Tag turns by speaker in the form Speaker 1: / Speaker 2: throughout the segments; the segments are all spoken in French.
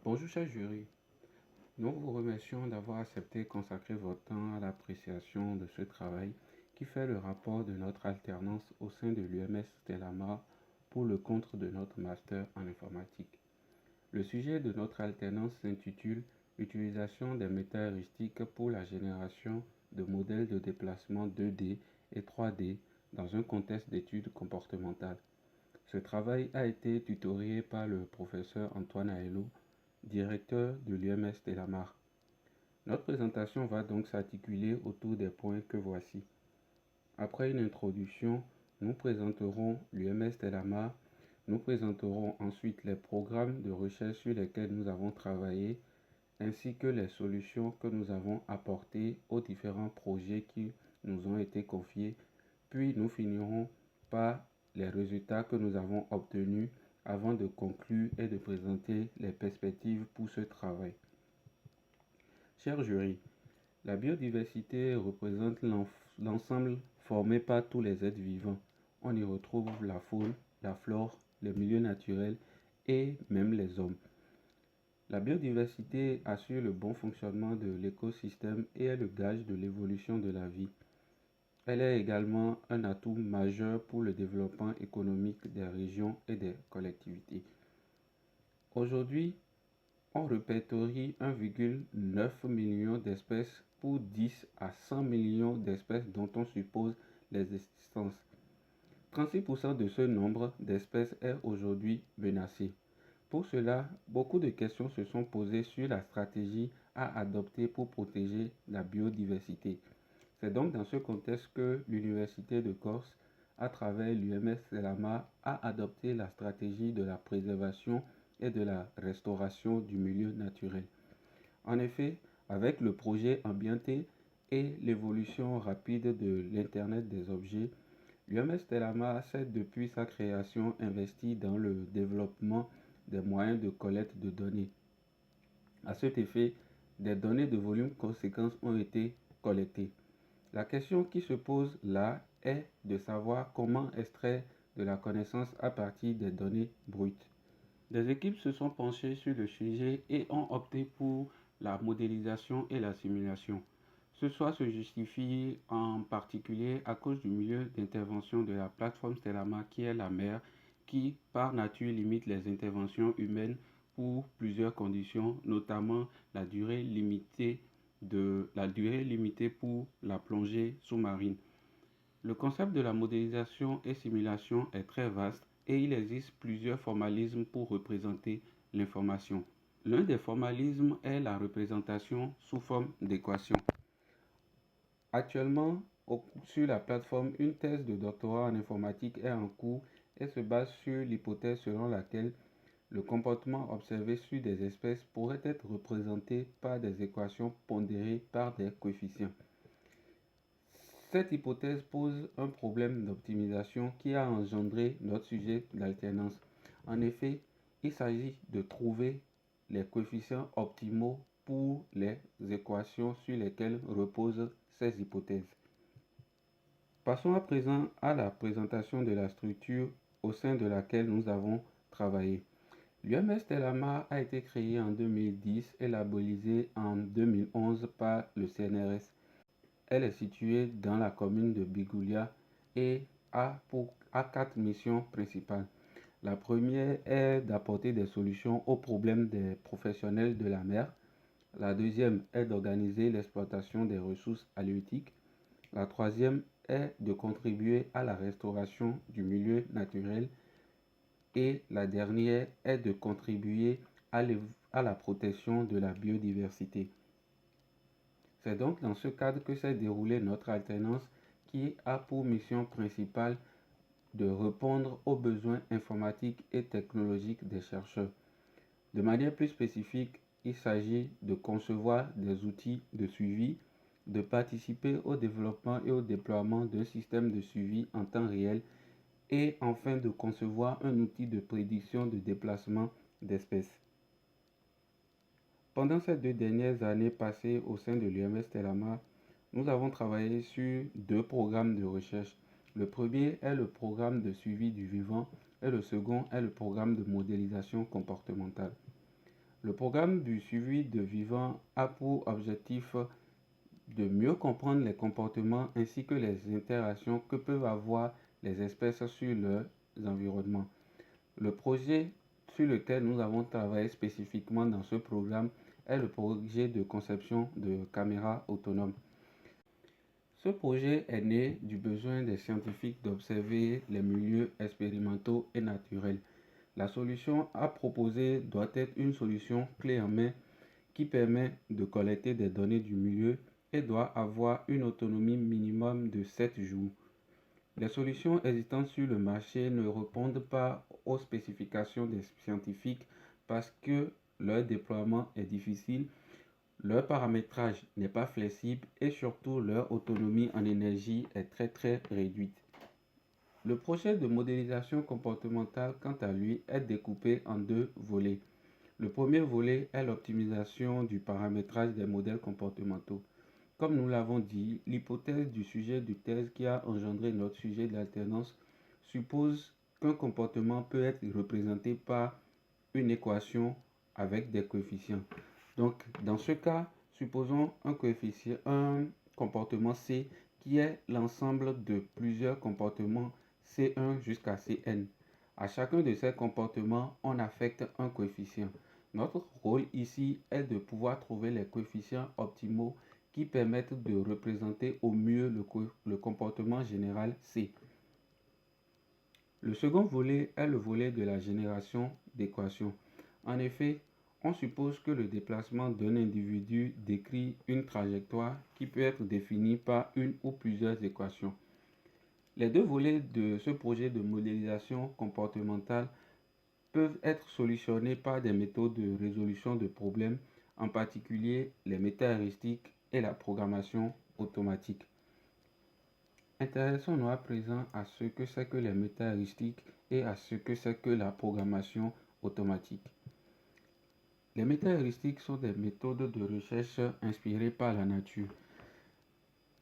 Speaker 1: Bonjour cher jury, nous vous remercions d'avoir accepté de consacrer votre temps à l'appréciation de ce travail qui fait le rapport de notre alternance au sein de l'UMS Stellamar pour le compte de notre master en informatique. Le sujet de notre alternance s'intitule Utilisation des méta-heuristiques pour la génération de modèles de déplacement 2D et 3D dans un contexte d'études comportementales. Ce travail a été tutorié par le professeur Antoine Aello, directeur de l'UMS Stellamar. Notre présentation va donc s'articuler autour des points que voici. Après une introduction, nous présenterons l'UMS Stellamar, nous présenterons ensuite les programmes de recherche sur lesquels nous avons travaillé, ainsi que les solutions que nous avons apportées aux différents projets qui nous ont été confiés, puis nous finirons par les résultats que nous avons obtenus avant de conclure et de présenter les perspectives pour ce travail. Cher jury, la biodiversité représente l'ensemble formé par tous les êtres vivants. On y retrouve la faune, la flore, les milieux naturels et même les hommes. La biodiversité assure le bon fonctionnement de l'écosystème et est le gage de l'évolution de la vie. Elle est également un atout majeur pour le développement économique des régions et des collectivités. Aujourd'hui, on répertorie 1,9 million d'espèces pour 10 à 100 millions d'espèces dont on suppose les existences. 36% de ce nombre d'espèces est aujourd'hui menacé. Pour cela, beaucoup de questions se sont posées sur la stratégie à adopter pour protéger la biodiversité. C'est donc dans ce contexte que l'Université de Corse, à travers l'UMS Stellamar, a adopté la stratégie de la préservation et de la restauration du milieu naturel. En effet, avec le projet Ambienté et l'évolution rapide de l'Internet des objets, l'UMS Stellamar s'est depuis sa création investi dans le développement des moyens de collecte de données. À cet effet, des données de volume conséquent ont été collectées. La question qui se pose là est de savoir comment extraire de la connaissance à partir des données brutes. Des équipes se sont penchées sur le sujet et ont opté pour la modélisation et la simulation. Ce choix se justifie en particulier à cause du milieu d'intervention de la plateforme Stellamar qui est la mer, qui par nature limite les interventions humaines pour plusieurs conditions, notamment la durée limitée pour la plongée sous-marine. Le concept de la modélisation et simulation est très vaste et il existe plusieurs formalismes pour représenter l'information. L'un des formalismes est la représentation sous forme d'équation. Actuellement, sur la plateforme, une thèse de doctorat en informatique est en cours et se base sur l'hypothèse selon laquelle le comportement observé sur des espèces pourrait être représenté par des équations pondérées par des coefficients. Cette hypothèse pose un problème d'optimisation qui a engendré notre sujet d'alternance. En effet, il s'agit de trouver les coefficients optimaux pour les équations sur lesquelles reposent ces hypothèses. Passons à présent à la présentation de la structure au sein de laquelle nous avons travaillé. L'UMS Stellamar a été créé en 2010 et labellisé en 2011 par le CNRS. Elle est située dans la commune de Bigoulia et a 4 missions principales. La première est d'apporter des solutions aux problèmes des professionnels de la mer. La deuxième est d'organiser l'exploitation des ressources halieutiques. La troisième est de contribuer à la restauration du milieu naturel. Et la dernière est de contribuer à la protection de la biodiversité. C'est donc dans ce cadre que s'est déroulée notre alternance qui a pour mission principale de répondre aux besoins informatiques et technologiques des chercheurs. De manière plus spécifique, il s'agit de concevoir des outils de suivi, de participer au développement et au déploiement d'un système de suivi en temps réel et enfin de concevoir un outil de prédiction de déplacement d'espèces. Pendant ces 2 dernières années passées au sein de l'UMS Stellamar, nous avons travaillé sur 2 programmes de recherche. Le premier est le programme de suivi du vivant et le second est le programme de modélisation comportementale. Le programme du suivi de vivant a pour objectif de mieux comprendre les comportements ainsi que les interactions que peuvent avoir les espèces sur leurs environnements. Le projet sur lequel nous avons travaillé spécifiquement dans ce programme est le projet de conception de caméras autonomes. Ce projet est né du besoin des scientifiques d'observer les milieux expérimentaux et naturels. La solution à proposer doit être une solution clé en main qui permet de collecter des données du milieu et doit avoir une autonomie minimum de 7 jours. Les solutions existantes sur le marché ne répondent pas aux spécifications des scientifiques parce que leur déploiement est difficile, leur paramétrage n'est pas flexible et surtout leur autonomie en énergie est très réduite. Le projet de modélisation comportementale, quant à lui, est découpé en deux volets. Le premier volet est l'optimisation du paramétrage des modèles comportementaux. Comme nous l'avons dit, l'hypothèse du sujet de thèse qui a engendré notre sujet de l'alternance suppose qu'un comportement peut être représenté par une équation avec des coefficients. Donc, dans ce cas, supposons un comportement C qui est l'ensemble de plusieurs comportements C1 jusqu'à Cn. À chacun de ces comportements, on affecte un coefficient. Notre rôle ici est de pouvoir trouver les coefficients optimaux qui permettent de représenter au mieux le comportement général C. Le second volet est le volet de la génération d'équations. En effet, on suppose que le déplacement d'un individu décrit une trajectoire qui peut être définie par une ou plusieurs équations. Les deux volets de ce projet de modélisation comportementale peuvent être solutionnés par des méthodes de résolution de problèmes, en particulier les méta-heuristiques et la programmation automatique. Intéressons-nous à présent à ce que c'est que les méta-heuristiques et à ce que c'est que la programmation automatique. Les méta-heuristiques sont des méthodes de recherche inspirées par la nature.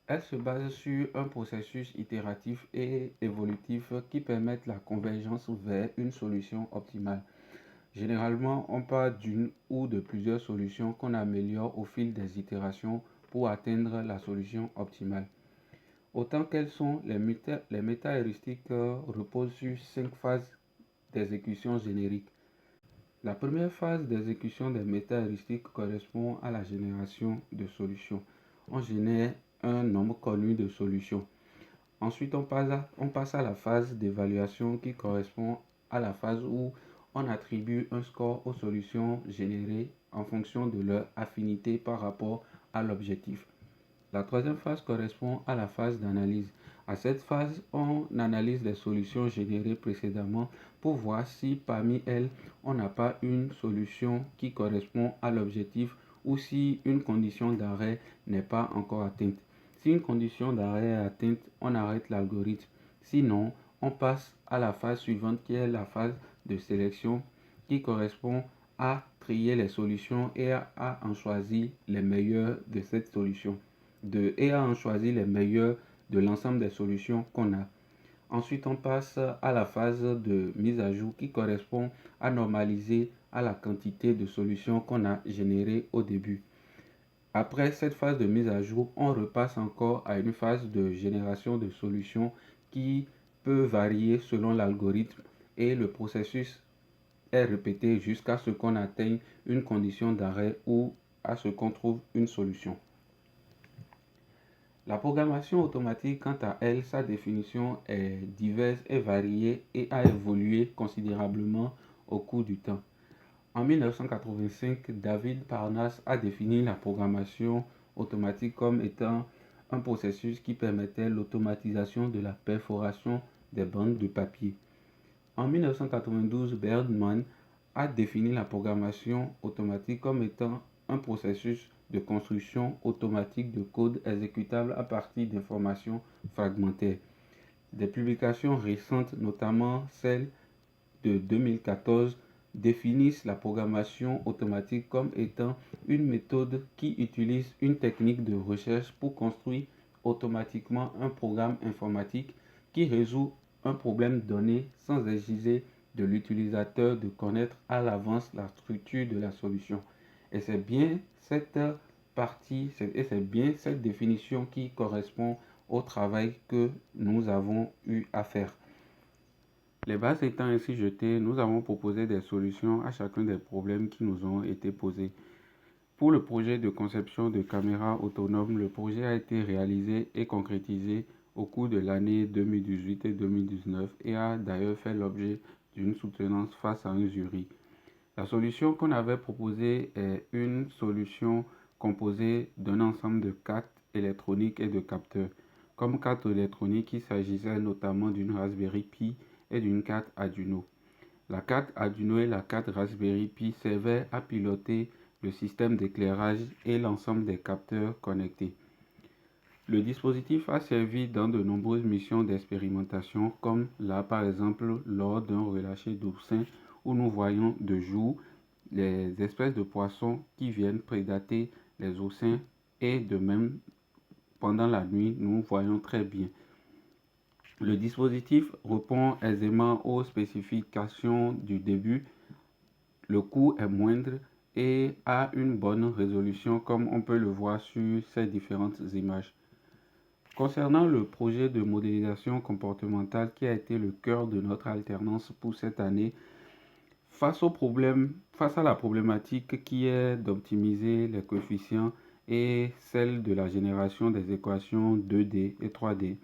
Speaker 1: Elles se basent sur un processus itératif et évolutif qui permettent la convergence vers une solution optimale. Généralement, on part d'une ou de plusieurs solutions qu'on améliore au fil des itérations pour atteindre la solution optimale. Autant qu'elles sont, les méta-heuristiques reposent sur 5 phases d'exécution générique. La première phase d'exécution des méta-heuristiques correspond à la génération de solutions. On génère un nombre connu de solutions. Ensuite, on passe à la phase d'évaluation qui correspond à la phase où on attribue un score aux solutions générées en fonction de leur affinité par rapport à l'objectif. La troisième phase correspond à la phase d'analyse. À cette phase, on analyse les solutions générées précédemment pour voir si parmi elles, on n'a pas une solution qui correspond à l'objectif ou si une condition d'arrêt n'est pas encore atteinte. Si une condition d'arrêt est atteinte, on arrête l'algorithme. Sinon, on passe à la phase suivante qui est la phase de sélection qui correspond à trier les solutions et à en choisir les meilleures de cette solution. Et à en choisir les meilleures de l'ensemble des solutions qu'on a. Ensuite, on passe à la phase de mise à jour qui correspond à normaliser à la quantité de solutions qu'on a générées au début. Après cette phase de mise à jour, on repasse encore à une phase de génération de solutions qui peut varier selon l'algorithme et le processus est répété jusqu'à ce qu'on atteigne une condition d'arrêt ou à ce qu'on trouve une solution. La programmation automatique, quant à elle, sa définition est diverse et variée et a évolué considérablement au cours du temps. En 1985, David Parnas a défini la programmation automatique comme étant un processus qui permettait l'automatisation de la perforation des bandes de papier. En 1992, Bergman a défini la programmation automatique comme étant un processus de construction automatique de code exécutable à partir d'informations fragmentaires. Des publications récentes, notamment celle de 2014, définissent la programmation automatique comme étant une méthode qui utilise une technique de recherche pour construire automatiquement un programme informatique qui résout un problème donné sans exiger de l'utilisateur de connaître à l'avance la structure de la solution. Et c'est bien cette partie, et c'est bien cette définition qui correspond au travail que nous avons eu à faire. Les bases étant ainsi jetées, nous avons proposé des solutions à chacun des problèmes qui nous ont été posés. Pour le projet de conception de caméras autonomes, le projet a été réalisé et concrétisé au cours de l'année 2018 et 2019 et a d'ailleurs fait l'objet d'une soutenance face à un jury. La solution qu'on avait proposée est une solution composée d'un ensemble de cartes électroniques et de capteurs. Comme carte électronique, il s'agissait notamment d'une Raspberry Pi et d'une carte Arduino. La carte Arduino et la carte Raspberry Pi servaient à piloter le système d'éclairage et l'ensemble des capteurs connectés. Le dispositif a servi dans de nombreuses missions d'expérimentation, comme là par exemple lors d'un relâché d'oursins où nous voyons de jour les espèces de poissons qui viennent prédater les oursins et de même pendant la nuit nous voyons très bien. Le dispositif répond aisément aux spécifications du début, le coût est moindre et a une bonne résolution comme on peut le voir sur ces différentes images. Concernant le projet de modélisation comportementale qui a été le cœur de notre alternance pour cette année, face à la problématique qui est d'optimiser les coefficients et celle de la génération des équations 2D et 3D,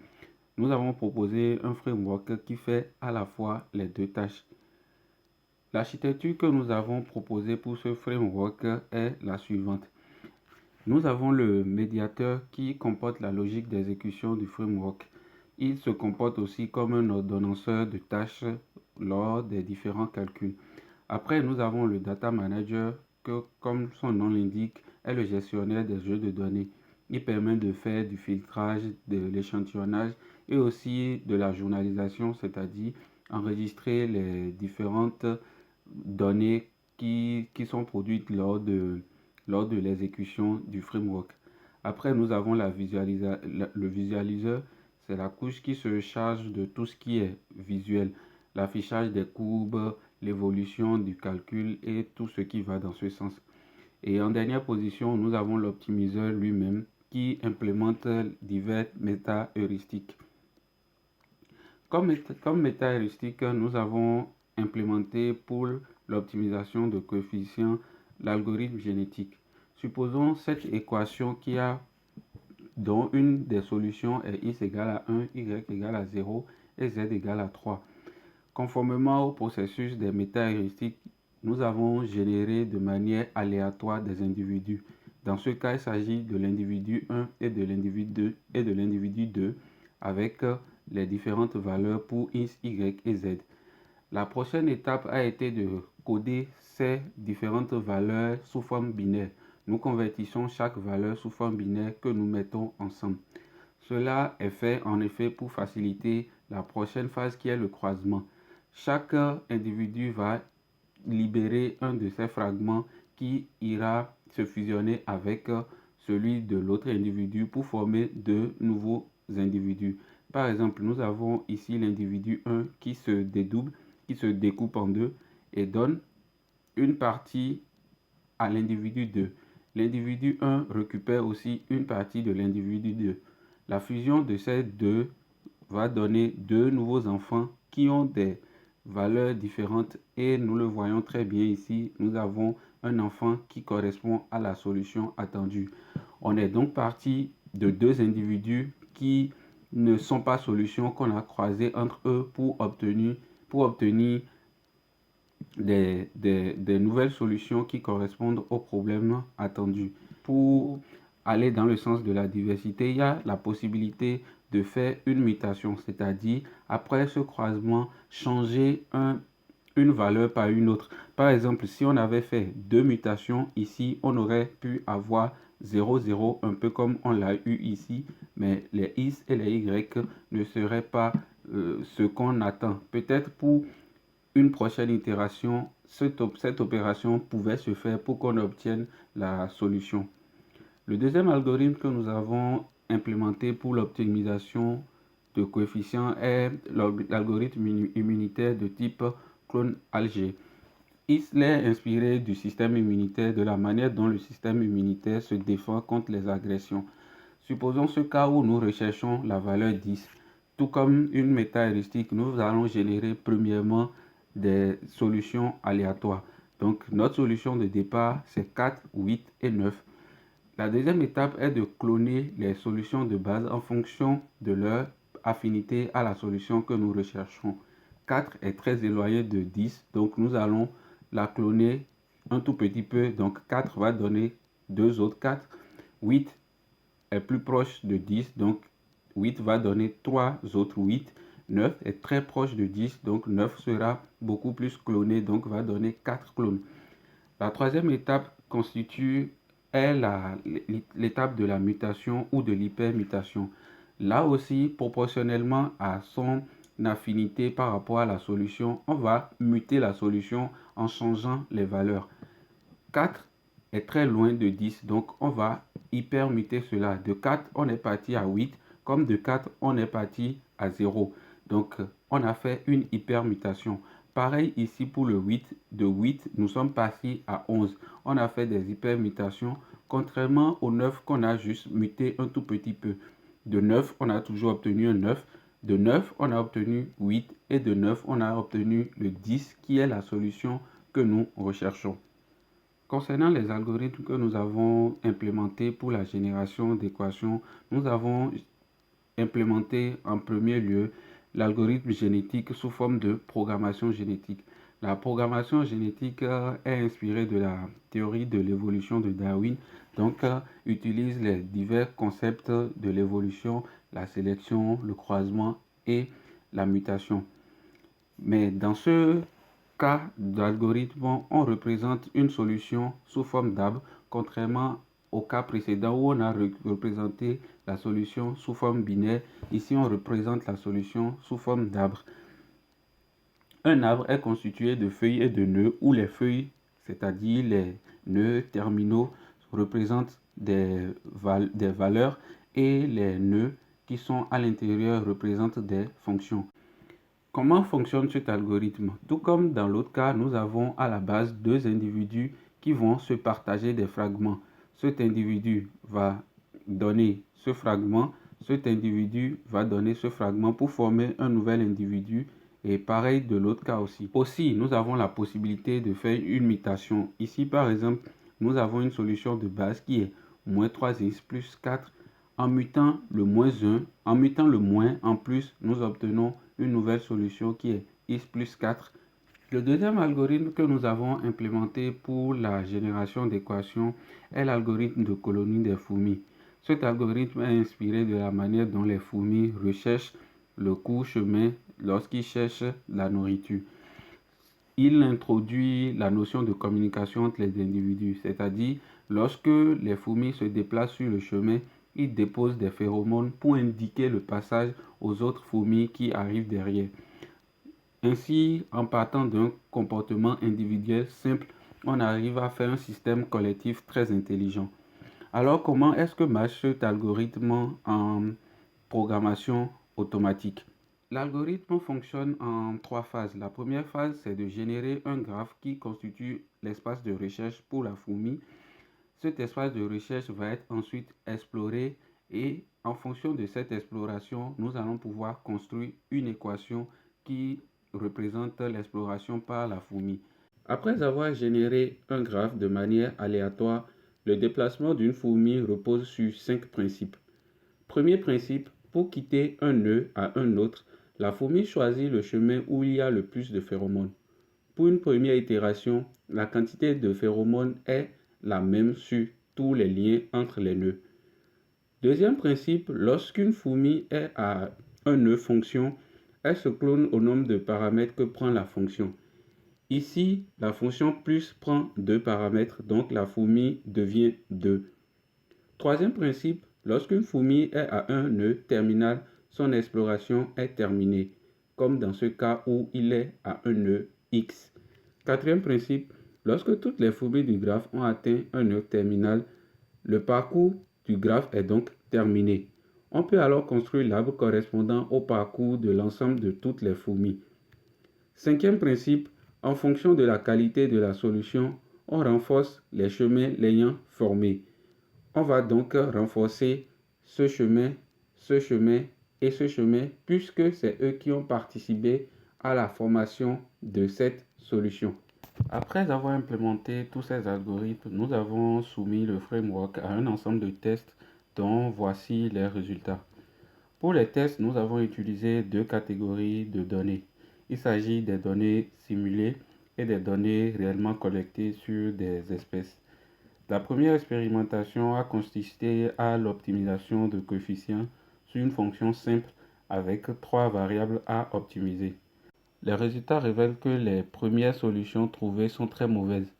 Speaker 1: nous avons proposé un framework qui fait à la fois les deux tâches. L'architecture que nous avons proposée pour ce framework est la suivante. Nous avons le médiateur qui comporte la logique d'exécution du framework. Il se comporte aussi comme un ordonnanceur de tâches lors des différents calculs. Après, nous avons le data manager que, comme son nom l'indique, est le gestionnaire des jeux de données. Il permet de faire du filtrage, de l'échantillonnage et aussi de la journalisation, c'est-à-dire enregistrer les différentes données qui sont produites lors de l'exécution du framework. Après, nous avons le visualiseur. C'est la couche qui se charge de tout ce qui est visuel, l'affichage des courbes, l'évolution du calcul et tout ce qui va dans ce sens. Et en dernière position, nous avons l'optimiseur lui-même qui implémente divers méta-heuristiques. Comme méta-heuristique, nous avons implémenté pour l'optimisation de coefficients l'algorithme génétique. Supposons cette équation dont une des solutions est x égale à 1, y égale à 0 et z égale à 3. Conformément au processus des méta-heuristiques, nous avons généré de manière aléatoire des individus. Dans ce cas, il s'agit de l'individu 1 et de l'individu 2 avec les différentes valeurs pour x, y et z. La prochaine étape a été de coder ces différentes valeurs sous forme binaire. Nous convertissons chaque valeur sous forme binaire que nous mettons ensemble. Cela est fait en effet pour faciliter la prochaine phase qui est le croisement. Chaque individu va libérer un de ces fragments qui ira se fusionner avec celui de l'autre individu pour former de nouveaux individus. Par exemple, nous avons ici l'individu 1 qui se dédouble, qui se découpe en deux et donne une partie à l'individu 2. L'individu 1 récupère aussi une partie de l'individu 2. La fusion de ces deux va donner deux nouveaux enfants qui ont des valeurs différentes et nous le voyons très bien ici, nous avons un enfant qui correspond à la solution attendue. On est donc parti de deux individus qui ne sont pas solutions qu'on a croisées entre eux pour obtenir des nouvelles solutions qui correspondent aux problèmes attendus. Pour aller dans le sens de la diversité, il y a la possibilité de faire une mutation, c'est-à-dire après ce croisement, changer une valeur par une autre. Par exemple, si on avait fait deux mutations ici, on aurait pu avoir 0, 0, un peu comme on l'a eu ici, mais les X et les Y ne seraient pas ce qu'on attend. Peut-être pour une prochaine itération, cette opération pouvait se faire pour qu'on obtienne la solution. Le deuxième algorithme que nous avons implémenté pour l'optimisation de coefficients est l'algorithme immunitaire de type clone Alger. Il est inspiré du système immunitaire, de la manière dont le système immunitaire se défend contre les agressions. Supposons ce cas où nous recherchons la valeur 10. Tout comme une méta-heuristique, nous allons générer premièrement des solutions aléatoires. Donc notre solution de départ, c'est 4, 8 et 9. La deuxième étape est de cloner les solutions de base en fonction de leur affinité à la solution que nous recherchons. 4 est très éloigné de 10, donc nous allons la cloner un tout petit peu. Donc 4 va donner 2 autres 4. 8 est plus proche de 10, donc 8 va donner 3 autres 8. 9 est très proche de 10, donc 9 sera beaucoup plus cloné, donc va donner 4 clones. La troisième étape est l'étape de la mutation ou de l'hypermutation. Là aussi, proportionnellement à son affinité par rapport à la solution, on va muter la solution en changeant les valeurs. 4 est très loin de 10, donc on va hypermuter cela. De 4, on est parti à 8, comme de 4, on est parti à 0. Donc, on a fait une hypermutation. Pareil ici pour le 8. De 8, nous sommes passés à 11. On a fait des hypermutations, contrairement au 9 qu'on a juste muté un tout petit peu. De 9, on a toujours obtenu un 9. De 9, on a obtenu 8. Et de 9, on a obtenu le 10, qui est la solution que nous recherchons. Concernant les algorithmes que nous avons implémentés pour la génération d'équations, nous avons implémenté en premier lieu l'algorithme génétique sous forme de programmation génétique. La programmation génétique est inspirée de la théorie de l'évolution de Darwin, donc utilise les divers concepts de l'évolution, la sélection, le croisement et la mutation. Mais dans ce cas d'algorithme, on représente une solution sous forme d'arbre, contrairement au cas précédent où on a représenté la solution sous forme binaire. Ici, on représente la solution sous forme d'arbre. Un arbre est constitué de feuilles et de nœuds, où les feuilles, c'est-à-dire les nœuds terminaux, représentent des valeurs et les nœuds qui sont à l'intérieur représentent des fonctions. Comment fonctionne cet algorithme? Tout comme dans l'autre cas, nous avons à la base deux individus qui vont se partager des fragments. Cet individu va donner ce fragment, cet individu va donner ce fragment pour former un nouvel individu et pareil de l'autre cas aussi. Aussi, nous avons la possibilité de faire une mutation. Ici, par exemple, nous avons une solution de base qui est moins 3x plus 4. En mutant le moins 1, en mutant le moins en plus, nous obtenons une nouvelle solution qui est x plus 4. Le deuxième algorithme que nous avons implémenté pour la génération d'équations est l'algorithme de colonie des fourmis. Cet algorithme est inspiré de la manière dont les fourmis recherchent le court chemin lorsqu'ils cherchent la nourriture. Il introduit la notion de communication entre les individus, c'est-à-dire lorsque les fourmis se déplacent sur le chemin, ils déposent des phéromones pour indiquer le passage aux autres fourmis qui arrivent derrière. Ainsi, en partant d'un comportement individuel simple, on arrive à faire un système collectif très intelligent. Alors, comment est-ce que marche cet algorithme en programmation automatique? L'algorithme fonctionne en 3 phases. La première phase, c'est de générer un graphe qui constitue l'espace de recherche pour la fourmi. Cet espace de recherche va être ensuite exploré et en fonction de cette exploration, nous allons pouvoir construire une équation qui représente l'exploration par la fourmi. Après avoir généré un graphe de manière aléatoire, le déplacement d'une fourmi repose sur 5 principes. Premier principe, pour quitter un nœud à un autre, la fourmi choisit le chemin où il y a le plus de phéromones. Pour une première itération, la quantité de phéromones est la même sur tous les liens entre les nœuds. Deuxième principe, lorsqu'une fourmi est à un nœud fonction, elle se clone au nombre de paramètres que prend la fonction. Ici, la fonction plus prend 2 paramètres, donc la fourmi devient 2. Troisième principe, lorsqu'une fourmi est à un nœud terminal, son exploration est terminée, comme dans ce cas où il est à un nœud X. Quatrième principe, lorsque toutes les fourmis du graphe ont atteint un nœud terminal, le parcours du graphe est donc terminé. On peut alors construire l'arbre correspondant au parcours de l'ensemble de toutes les fourmis. Cinquième principe, En fonction de la qualité de la solution, on renforce les chemins l'ayant formé. On va donc renforcer ce chemin et ce chemin puisque c'est eux qui ont participé à la formation de cette solution. Après avoir implémenté tous ces algorithmes, nous avons soumis le framework à un ensemble de tests dont voici les résultats. Pour les tests, nous avons utilisé deux catégories de données. Il s'agit des données simulées et des données réellement collectées sur des espèces. La première expérimentation a consisté à l'optimisation de coefficients sur une fonction simple avec trois variables à optimiser. Les résultats révèlent que les premières solutions trouvées sont très mauvaises.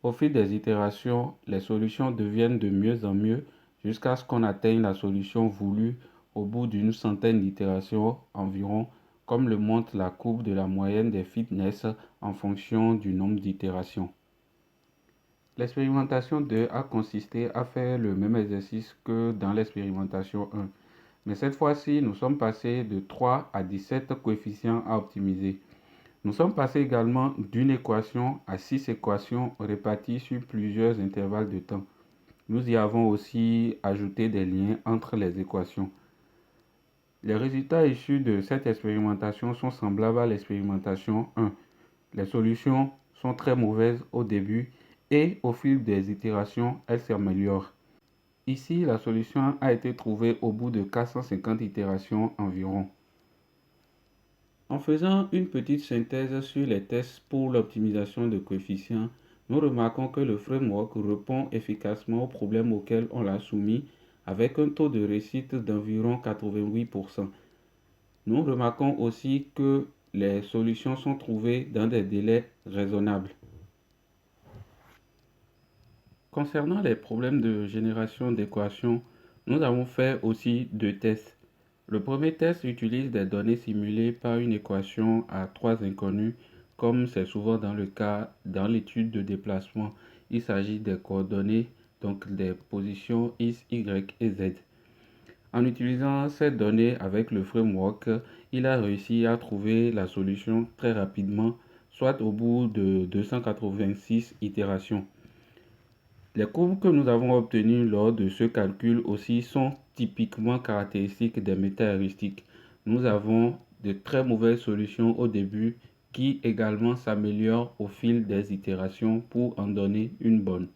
Speaker 1: Au fil des itérations, les solutions deviennent de mieux en mieux jusqu'à ce qu'on atteigne la solution voulue au bout d'une centaine d'itérations environ, comme le montre la courbe de la moyenne des fitness en fonction du nombre d'itérations. L'expérimentation 2 a consisté à faire le même exercice que dans l'expérimentation 1. Mais cette fois-ci, nous sommes passés de 3 à 17 coefficients à optimiser. Nous sommes passés également d'une équation à 6 équations réparties sur plusieurs intervalles de temps. Nous y avons aussi ajouté des liens entre les équations. Les résultats issus de cette expérimentation sont semblables à l'expérimentation 1. Les solutions sont très mauvaises au début et au fil des itérations, elles s'améliorent. Ici, la solution a été trouvée au bout de 450 itérations environ. En faisant une petite synthèse sur les tests pour l'optimisation de coefficients, nous remarquons que le framework répond efficacement aux problèmes auxquels on l'a soumis avec un taux de réussite d'environ 88%. Nous remarquons aussi que les solutions sont trouvées dans des délais raisonnables. Concernant les problèmes de génération d'équations, nous avons fait aussi deux tests. Le premier test utilise des données simulées par une équation à trois inconnus, comme c'est souvent dans le cas dans l'étude de déplacement. Il s'agit des coordonnées, donc des positions X, Y et Z. En utilisant ces données avec le framework, il a réussi à trouver la solution très rapidement, soit au bout de 286 itérations. Les courbes que nous avons obtenues lors de ce calcul aussi sont typiquement caractéristiques des méta-heuristiques. Nous avons de très mauvaises solutions au début qui également s'améliorent au fil des itérations pour en donner une bonne.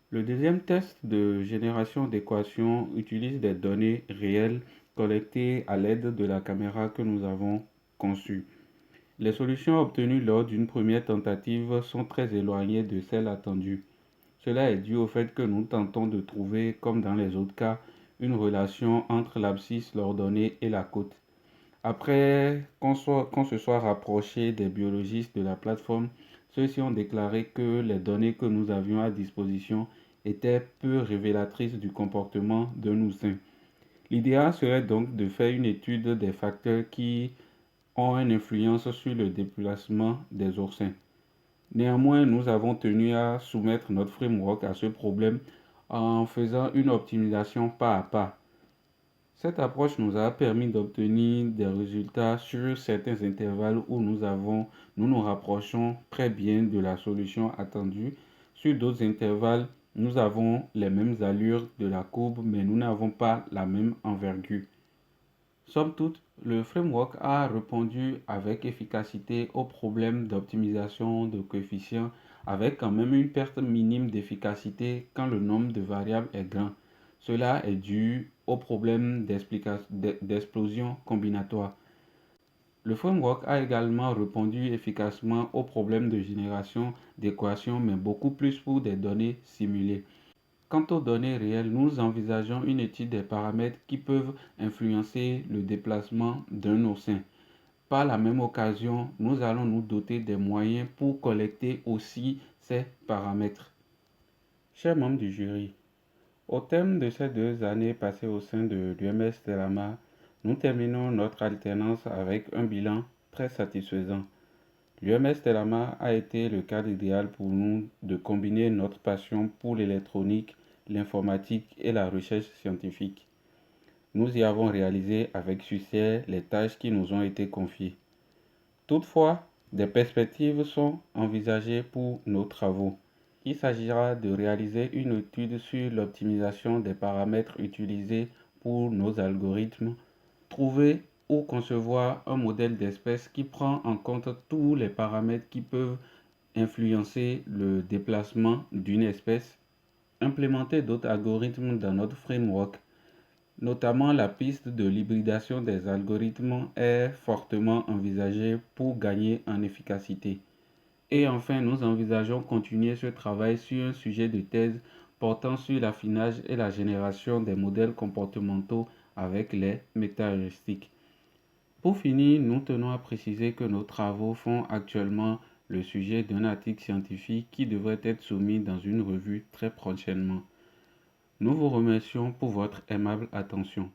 Speaker 1: Le deuxième test de génération d'équations utilise des données réelles collectées à l'aide de la caméra que nous avons conçue. Les solutions obtenues lors d'une première tentative sont très éloignées de celles attendues. Cela est dû au fait que nous tentons de trouver, comme dans les autres cas, une relation entre l'abscisse, l'ordonnée et la côte. Après qu'on se soit rapproché des biologistes de la plateforme, ceux-ci ont déclaré que les données que nous avions à disposition étaient peu révélatrices du comportement d'un oursin. L'idéal serait donc de faire une étude des facteurs qui ont une influence sur le déplacement des oursins. Néanmoins, nous avons tenu à soumettre notre framework à ce problème en faisant une optimisation pas à pas. Cette approche nous a permis d'obtenir des résultats sur certains intervalles où nous nous rapprochons très bien de la solution attendue. Sur d'autres intervalles, nous avons les mêmes allures de la courbe, mais nous n'avons pas la même envergure. Somme toute, le framework a répondu avec efficacité aux problèmes d'optimisation de coefficients avec quand même une perte minime d'efficacité quand le nombre de variables est grand. Cela est dû au problème d'explosion combinatoire. Le framework a également répondu efficacement aux problèmes de génération d'équations, mais beaucoup plus pour des données simulées. Quant aux données réelles, nous envisageons une étude des paramètres qui peuvent influencer le déplacement d'un oursin. Par la même occasion, nous allons nous doter des moyens pour collecter aussi ces paramètres. Chers membres du jury, au terme de ces 2 années passées au sein de l'UMS Telama, nous terminons notre alternance avec un bilan très satisfaisant. L'UMS Telama a été le cadre idéal pour nous de combiner notre passion pour l'électronique, l'informatique et la recherche scientifique. Nous y avons réalisé avec succès les tâches qui nous ont été confiées. Toutefois, des perspectives sont envisagées pour nos travaux. Il s'agira de réaliser une étude sur l'optimisation des paramètres utilisés pour nos algorithmes, trouver ou concevoir un modèle d'espèce qui prend en compte tous les paramètres qui peuvent influencer le déplacement d'une espèce, implémenter d'autres algorithmes dans notre framework. Notamment, la piste de l'hybridation des algorithmes est fortement envisagée pour gagner en efficacité. Et enfin, nous envisageons continuer ce travail sur un sujet de thèse portant sur l'affinage et la génération des modèles comportementaux avec les méta-heuristiques. Pour finir, nous tenons à préciser que nos travaux font actuellement le sujet d'un article scientifique qui devrait être soumis dans une revue très prochainement. Nous vous remercions pour votre aimable attention.